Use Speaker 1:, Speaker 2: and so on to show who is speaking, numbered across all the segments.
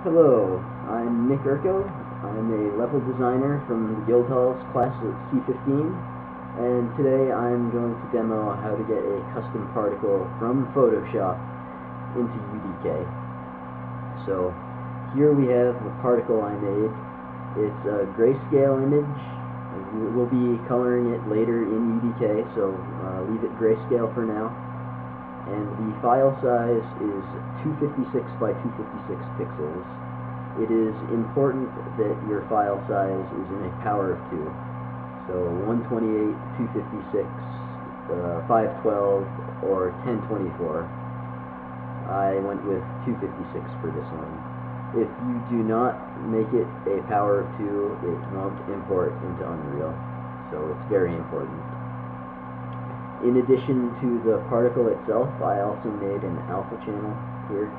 Speaker 1: Hello, I'm Nick Urko. I'm a level designer from the Guildhall's class of C15, and today I'm going to demo how to get a custom particle from Photoshop into UDK. So here we have the particle I made. It's a grayscale image. We'll be coloring it later in UDK, so leave it grayscale for now. And the file size is 256 by 256 pixels. It is important that your file size is in a power of 2. So 128, 256, 512, or 1024. I went with 256 for this one. If you do not make it a power of 2, it won't import into Unreal. So it's very important. In addition to the particle itself, I also made an alpha channel here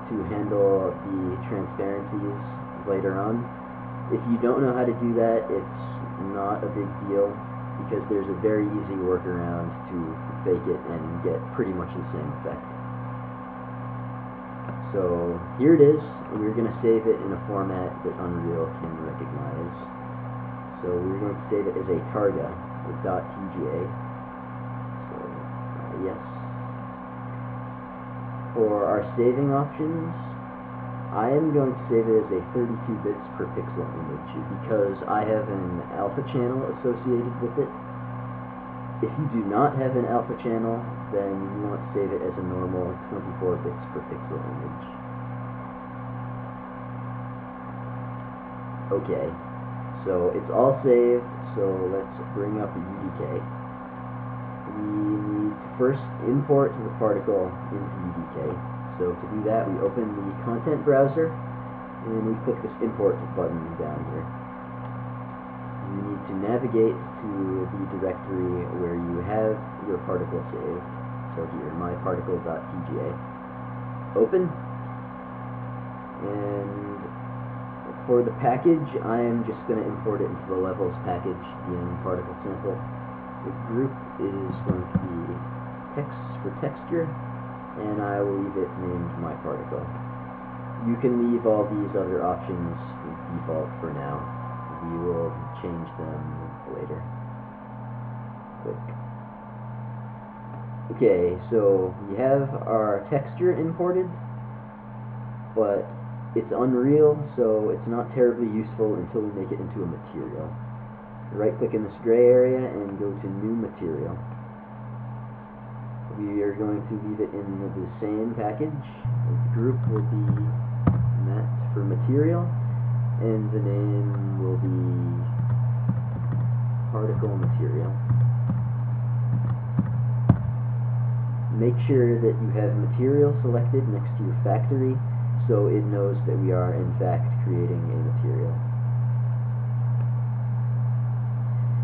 Speaker 1: to handle the transparencies later on. If you don't know how to do that, it's not a big deal because there's a very easy workaround to fake it and get pretty much the same effect. So here it is, and we're going to save it in a format that Unreal can recognize. So we're going to save it as a targa with .tga. Yes. For our saving options, I am going to save it as a 32 bits per pixel image because I have an alpha channel associated with it. If you do not have an alpha channel, then you want to save it as a normal 24 bits per pixel image. Okay, so it's all saved, so let's bring up a UDK. We need to first import the particle into UDK. So to do that, we open the content browser and we click this import button down here. You need to navigate to the directory where you have your particle saved. So here, myparticle.tga. Open. And for the package, I am just going to import it into the levels package, the particle sample. The group is going to be text for texture, and I will leave it named my particle. You can leave all these other options default for now. We will change them later. Click. Okay, so we have our texture imported, but it's Unreal, so it's not terribly useful until we make it into a material. Right-click in this gray area and go to New Material. We are going to leave it in the same package. The group will be Mat for Material, and the name will be Particle Material. Make sure that you have material selected next to your factory so it knows that we are in fact creating a material.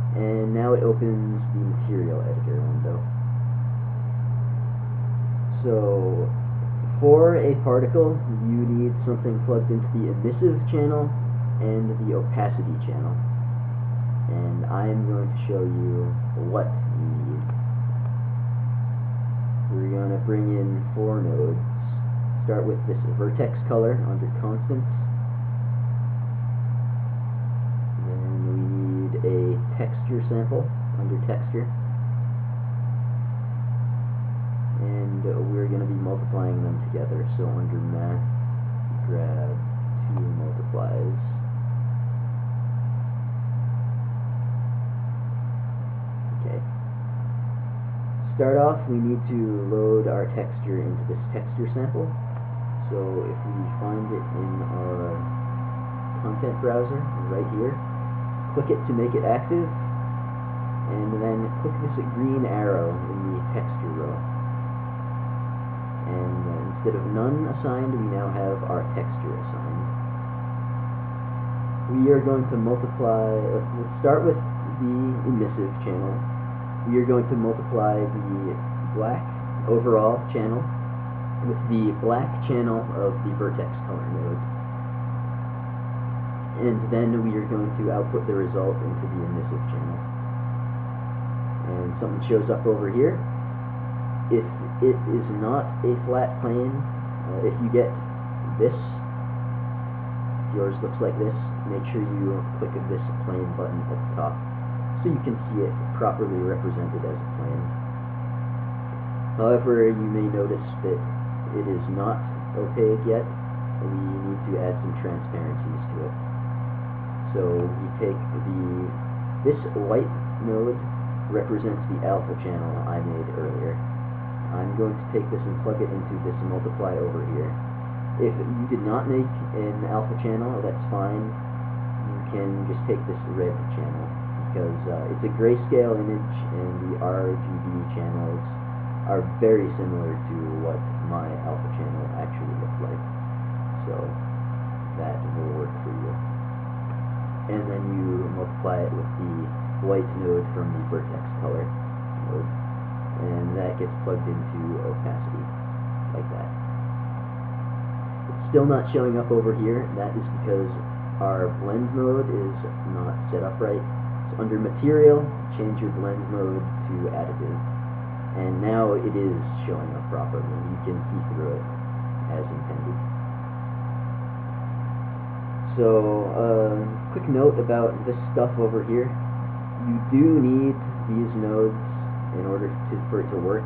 Speaker 1: And now it opens the material editor window. So for a particle, you need something plugged into the emissive channel and the opacity channel. And I'm going to show you what you need. We're going to bring in 4 nodes. Start with this vertex color under constants. A texture sample under texture, and we're going to be multiplying them together. So under math, grab 2 multiplies. Okay. Start off, we need to load our texture into this texture sample. So if we find it in our content browser right here, click it to make it active, and then click this green arrow in the texture row. And instead of none assigned, we now have our texture assigned. We are going to multiply, let's start with the emissive channel. We are going to multiply the black overall channel with the black channel of the vertex color node. And then we are going to output the result into the emissive channel. And something shows up over here. If it is not a flat plane, if you get this yours looks like this, make sure you click this plane button at the top so you can see it properly represented as a plane. However, you may notice that it is not opaque yet. We need to add some transparencies to it. So we take this white node represents the alpha channel I made earlier. I'm going to take this and plug it into this multiply over here. If you did not make an alpha channel, that's fine. You can just take this red channel because it's a grayscale image and the RGB channels are very similar to what my alpha channel actually looks like. So that will work for you. And then you multiply it with the white node from the vertex color node, and that gets plugged into opacity like that. It's still not showing up over here. That is because our blend mode is not set up right. So under material, change your blend mode to additive, and now it is showing up properly. You can see through it as intended. So, quick note about this stuff over here. You do need these nodes in order for it to work.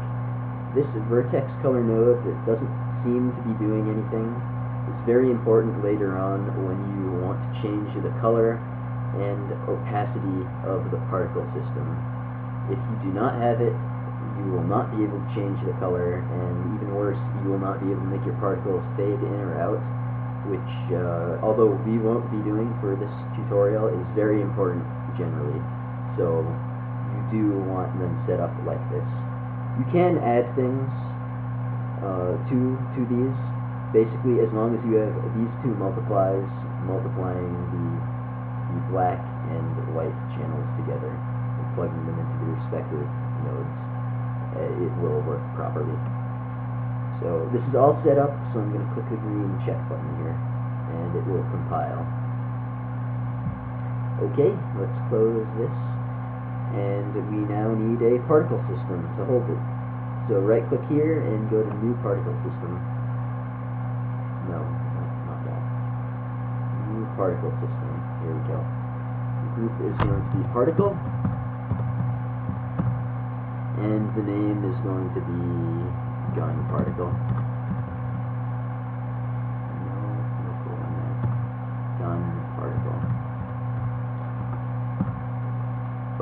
Speaker 1: This vertex color node, it doesn't seem to be doing anything. It's very important later on when you want to change the color and opacity of the particle system. If you do not have it, you will not be able to change the color, and even worse, you will not be able to make your particles fade in or out, which, although we won't be doing for this tutorial, is very important generally. So you do want them set up like this. You can add things to these, basically as long as you have these two multiplying the black and white channels together and plugging them into the respective nodes, it will work properly. So this is all set up, so I'm going to click the green check button here, and it will compile. Okay, let's close this, and we now need a particle system to hold it. So right click here and go to New Particle System. No, not that. New Particle System. Here we go. The group is going to be Particle, and the name is going to be gun particle. No colon there. Gun particle.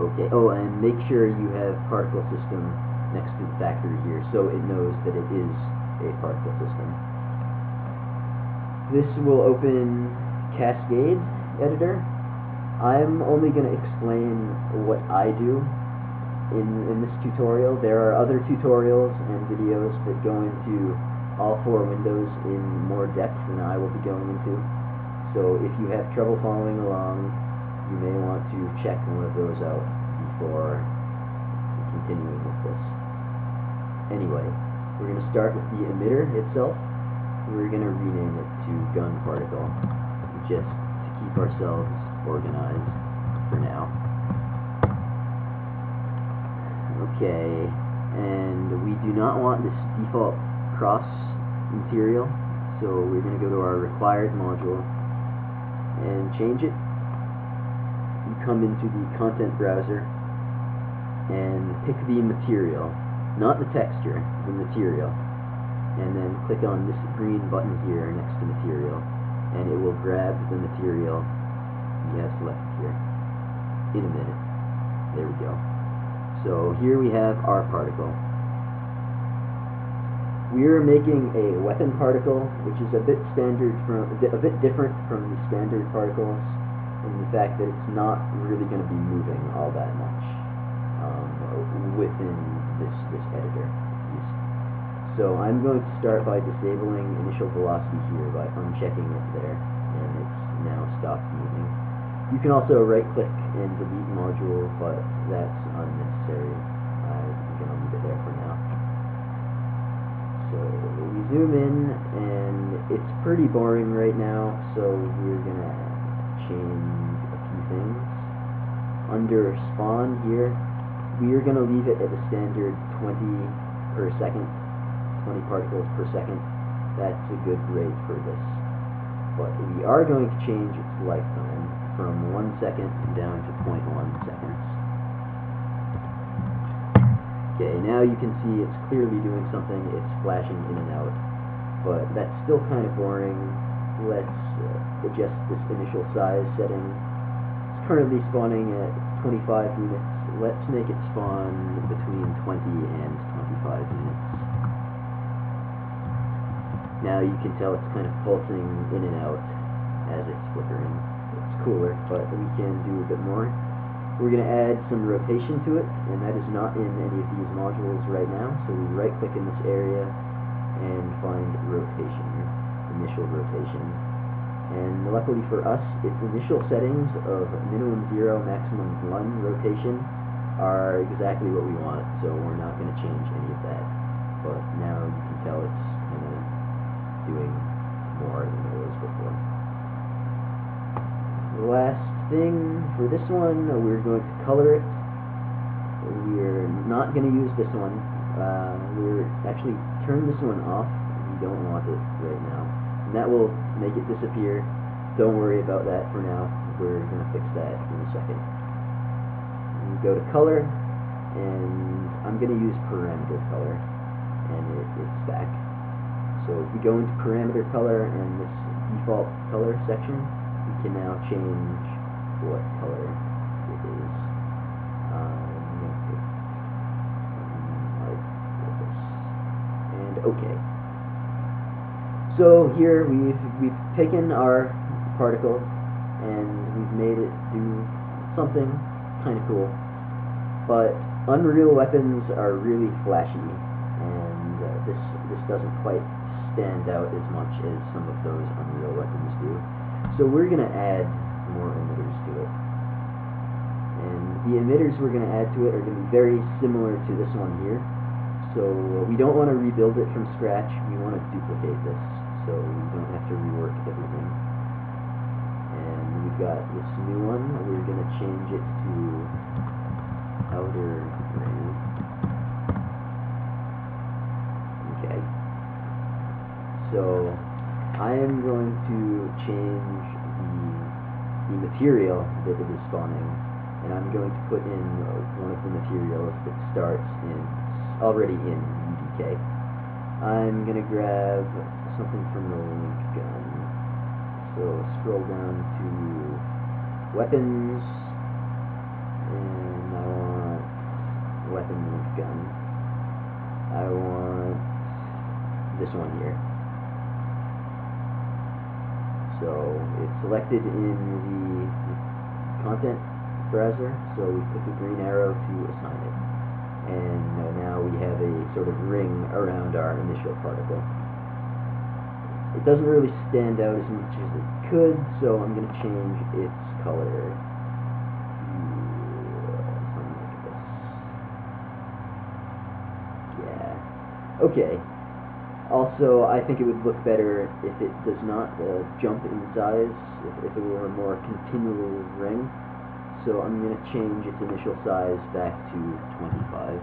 Speaker 1: Okay. Oh, and make sure you have particle system next to the factory here, so it knows that it is a particle system. This will open Cascade Editor. I'm only going to explain what I do in this tutorial. There are other tutorials and videos that go into all four windows in more depth than I will be going into. So if you have trouble following along, you may want to check one of those out before continuing with this. Anyway, we're going to start with the emitter itself. We're going to rename it to gun particle, just to keep ourselves organized for now. Okay, and we do not want this default cross material, so we're going to go to our required module and change it. You come into the content browser and pick the material, not the texture, the material, and then click on this green button here next to material, and it will grab the material you have selected here in a minute. There we go. So here we have our particle. We are making a weapon particle, which is a bit different from the standard particles, in the fact that it's not really going to be moving all that much within this editor. So I'm going to start by disabling initial velocity here by unchecking it there, and it's now stopped moving. You can also right-click and delete module, but that's unnecessary. I'm going to leave it there for now. So we zoom in, and it's pretty boring right now, so we're going to change a few things. Under spawn here, we are going to leave it at a standard 20 per second, 20 particles per second. That's a good rate for this. But but we are going to change its lifetime from 1 second down to 0.1 seconds. Okay, now you can see it's clearly doing something. It's flashing in and out, but that's still kind of boring. Let's adjust this initial size setting. It's currently spawning at 25 units. Let's make it spawn between 20 and 25 units. Now you can tell it's kind of pulsing in and out as it's flickering. It's cooler, but we can do a bit more. We're going to add some rotation to it, and that is not in any of these modules right now. So we right click in this area and find rotation, initial rotation. And luckily for us, its initial settings of minimum 0, maximum 1 rotation are exactly what we want, so we're not going to change any of that. But now you can tell it's kind of doing more than it was before. The last thing for this one, we're going to color it. We're not going to use this one. We're actually turn this one off. We don't want it right now. And that will make it disappear. Don't worry about that for now. We're going to fix that in a second. We go to color, and I'm going to use parameter color, and it's back. So if we go into parameter color and this default color section, we can now change what color it is. Like this. And okay. So here we've taken our particle and we've made it do something kind of cool. But Unreal weapons are really flashy, and this doesn't quite stand out as much as some of those Unreal weapons do. So we're going to add more emitters to it. And the emitters we're going to add to it are going to be very similar to this one here. So we don't want to rebuild it from scratch. We want to duplicate this, so we don't have to rework everything. And we've got this new one. We're going to change it to outer ring. Okay. So I am going to change the material that it is spawning, and I'm going to put in one of the materials that starts already in UDK. I'm going to grab something from the link gun. So scroll down to weapons, and I want weapon link gun. I want this one here. So it's selected in the content browser, so we put the green arrow to assign it. And now we have a sort of ring around our initial particle. It doesn't really stand out as much as it could, so I'm going to change its color to something like this. Yeah. Okay. Also, I think it would look better if it does not jump in size, if it were a more continual ring. So I'm going to change its initial size back to 25.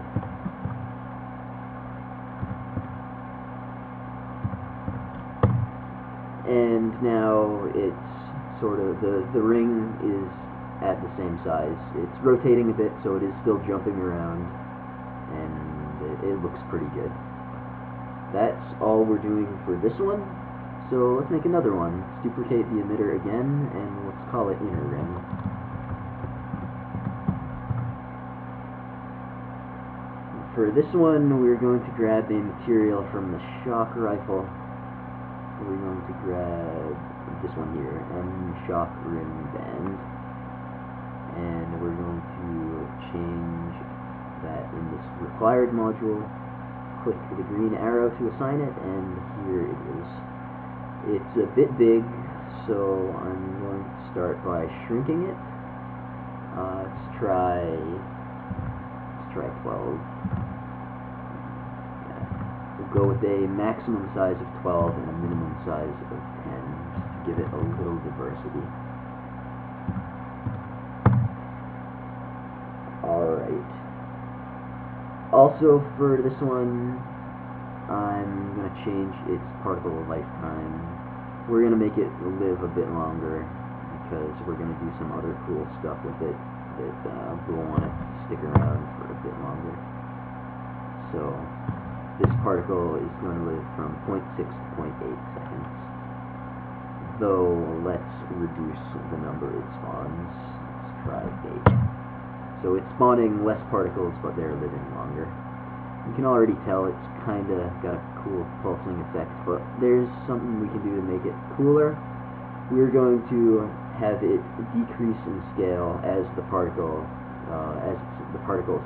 Speaker 1: And now it's sort of, the ring is at the same size. It's rotating a bit, so it is still jumping around, and it looks pretty good. That's all we're doing for this one. So let's make another one. Let's duplicate the emitter again, and let's call it inner ring. For this one, we're going to grab a material from the shock rifle. We're going to grab this one here, M-Shock Rim Band. And we're going to change that in this required module. Click the green arrow to assign it, and here it is. It's a bit big, so I'm going to start by shrinking it. Let's try 12. We'll go with a maximum size of 12 and a minimum size of 10, just to give it a little diversity. Alright. Also for this one, I'm going to change its particle lifetime we're going to make it live a bit longer because we're going to do some other cool stuff with it that we'll want it to stick around for a bit longer. So this particle is going to live from 0.6 to 0.8 seconds. Though let's reduce the number it spawns. Let's try 8. So it's spawning less particles, but they're living longer. You can already tell it's kinda got a cool pulsing effect, but there's something we can do to make it cooler. We're going to have it decrease in scale as the particle's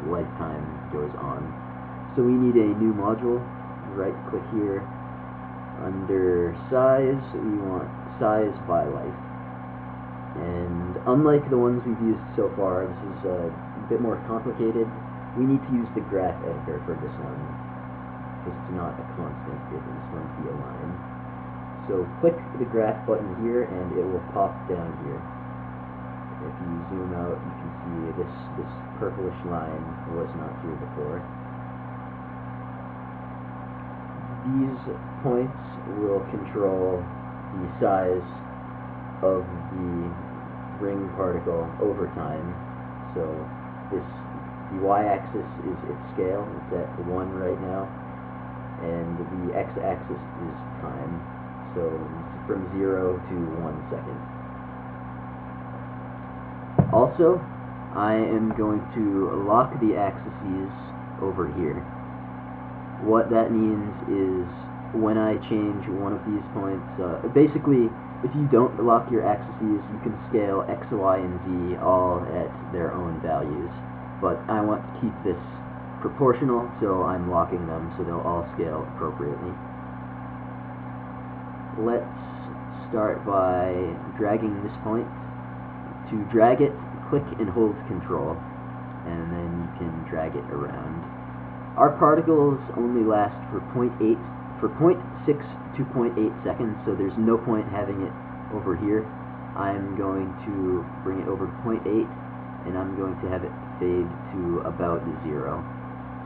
Speaker 1: lifetime goes on. So we need a new module. Right click here. Under size, we want size by life. And unlike the ones we've used so far, this is a bit more complicated. We need to use the graph editor for this one. It's not a constant, it is going to be a line. So click the graph button here and it will pop down here. If you zoom out, you can see this purplish line was not here before. These points will control the size of the ring particle over time. So the y-axis is its scale. It's at 1 right now, and the x-axis is time. So from 0 to 1 second. Also, I am going to lock the axes over here. What that means is when I change one of these points, basically if you don't lock your axes, you can scale x, y, and z all at their own values. But I want to keep this proportional, so I'm locking them so they'll all scale appropriately. Let's start by dragging this point. To drag it, click and hold Control, and then you can drag it around. Our particles only last for 0.6 to 0.8 seconds, so there's no point having it over here. I'm going to bring it over to 0.8, and I'm going to have it fade to about 0.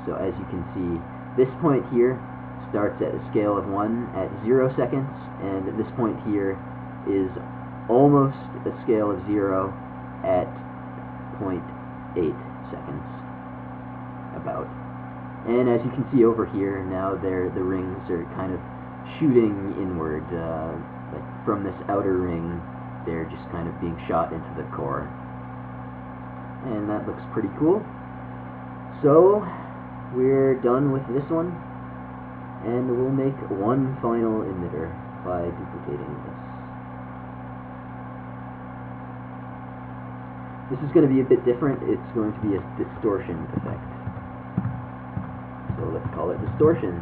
Speaker 1: So as you can see, this point here starts at a scale of 1 at 0 seconds, and this point here is almost a scale of 0 at 0.8 seconds, about. And as you can see over here, now the rings are kind of shooting inward. Like from this outer ring, they're just kind of being shot into the core. And that looks pretty cool. So, we're done with this one. And we'll make one final emitter by duplicating this. This is going to be a bit different. It's going to be a distortion effect. So let's call it distortion.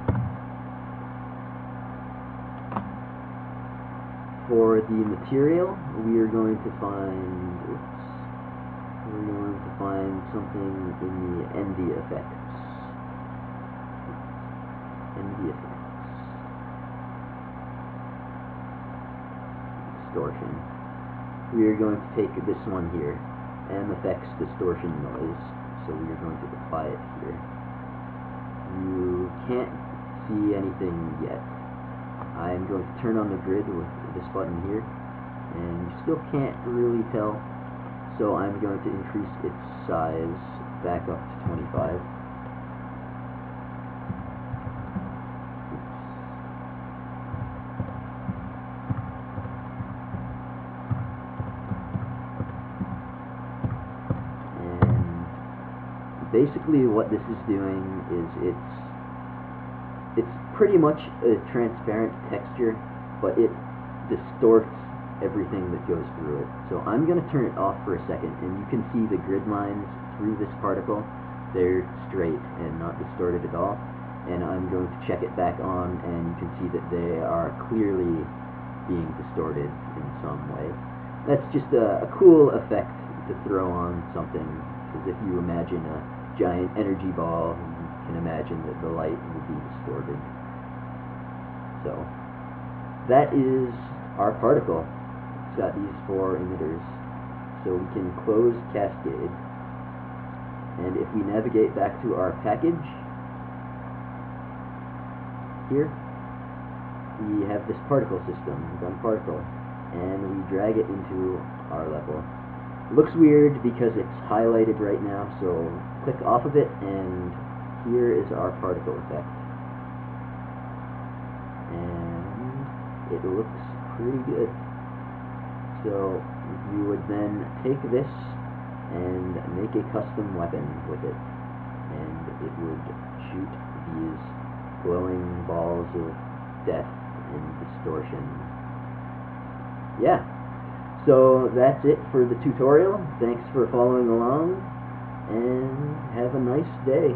Speaker 1: For the material, we are going to find something in the ND effects. Distortion. We are going to take this one here, M effects distortion noise. So we are going to apply it here. You can't see anything yet. I'm going to turn on the grid with this button here, and you still can't really tell, so I'm going to increase its size back up to 25. And basically what this is doing is it's pretty much a transparent texture, but it distorts everything that goes through it. So I'm going to turn it off for a second, and you can see the grid lines through this particle. They're straight and not distorted at all. And I'm going to check it back on, and you can see that they are clearly being distorted in some way. That's just a cool effect to throw on something, because if you imagine a giant energy ball, you can imagine that the light will be distorted. So that is our particle. It's got these 4 emitters. So we can close Cascade, and if we navigate back to our package here, we have this particle system, gun particle, and we drag it into our level. It looks weird because it's highlighted right now, so click off of it, and here is our particle effect. And it looks pretty good. So we would then take this and make a custom weapon with it, and it would shoot these glowing balls of death and distortion. Yeah, so that's it for the tutorial. Thanks for following along, and have a nice day.